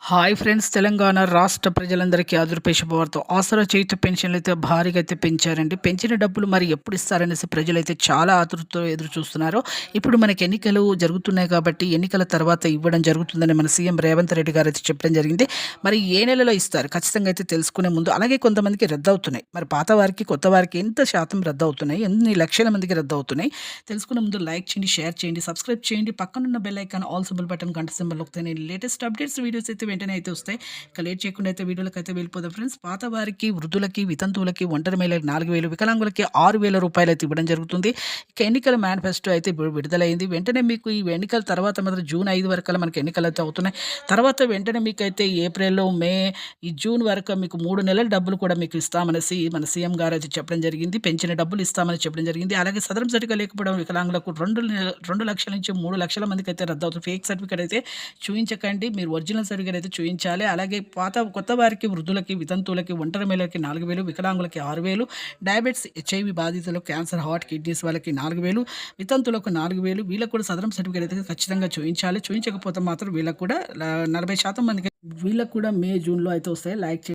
Hi friends, Telangana రాష్ట్ర ప్రజలందరికీ ఆదుర్పే శుభవార్త. ఆసరా చేయుత పెన్షన్లు అయితే భారీగా అయితే పెంచారండి. పెంచిన డబ్బులు మరి ఎప్పుడు ఇస్తారనేసి ప్రజలైతే చాలా ఆతృతతో ఎదురు చూస్తున్నారు. ఇప్పుడు మనకి ఎన్నికలు జరుగుతున్నాయి కాబట్టి ఎన్నికల తర్వాత ఇవ్వడం జరుగుతుందని మన సీఎం రేవంత్ రెడ్డి గారు అయితే చెప్పడం జరిగింది. మరి ఏ నెలలో ఇస్తారు ఖచ్చితంగా అయితే తెలుసుకునే ముందు, అలాగే కొంతమందికి రద్దవుతున్నాయి. మరి పాత వారికి కొత్త వారికి ఎంత శాతం రద్దవుతున్నాయి, ఎన్ని లక్షల మందికి రద్దవుతున్నాయి తెలుసుకునే ముందు లైక్ చేయండి, షేర్ చేయండి, సబ్స్క్రైబ్ చేయండి. పక్కనున్న bell icon all symbol button గంట సింబల్ నొక్కితే లేటెస్ట్ అప్డేట్స్ వీడియోస్ అయితే వెంటనే అయితే వస్తాయి. ఇక లేట్ చేయకుండా అయితే వీడియోలకి అయితే వెళ్ళిపోదాం ఫ్రెండ్స్. పాత వారికి, వృద్ధులకి, వితంతువులకి, ఒంటరి మహిళలకు 4,000, వికలాంగులకి 6,000 రూపాయలు అయితే ఇవ్వడం జరుగుతుంది. ఇక ఎన్నికల మేనిఫెస్టో అయితే ఇప్పుడు విడుదలైంది. వెంటనే మీకు ఈ ఎన్నికల తర్వాత మాత్రం జూన్ 5 వరకు మనకి ఎన్నికలు అయితే అవుతున్నాయి. తర్వాత వెంటనే మీకైతే ఏప్రిల్లో, మే, ఈ జూన్ వరకు మీకు 3 నెలల డబ్బులు కూడా మీకు ఇస్తామనేసి మన సీఎం గారు అయితే చెప్పడం జరిగింది. పెంచిన డబ్బులు ఇస్తామని చెప్పడం జరిగింది. అలాగే సదరం సర్టిఫికేట్ లేకపోవడం వికలాంగులకు 2 లక్షల నుంచి 3 లక్షల మందికి అయితే రద్దు అవుతుంది. ఫేక్ సర్టిఫికేట్ అయితే చూయించకండి, మీరు ఒరిజినల్ సర్టిఫికేట్ అయితే చూయించాలి. అలాగే కొత్త వారికి, వృద్ధులకి, వితంతువులకి, ఒంటరి మహిళలకి 4,000, వికలాంగులకి 6,000, డయాబెటిస్, హెచ్ఐవి బాధితులకు, క్యాన్సర్, హార్ట్, కిడ్నీస్ వాళ్ళకి 4,000, వితంతువులకు 4,000. వీళ్ళకి కూడా సదరం సర్టిఫికేట్ అయితే ఖచ్చితంగా చూయించాలి. చూయించకపోతే మాత్రం వీళ్ళకి కూడా 40% మందికి వీళ్ళకి కూడా మే, జూన్లో అయితే వస్తాయి. లైక్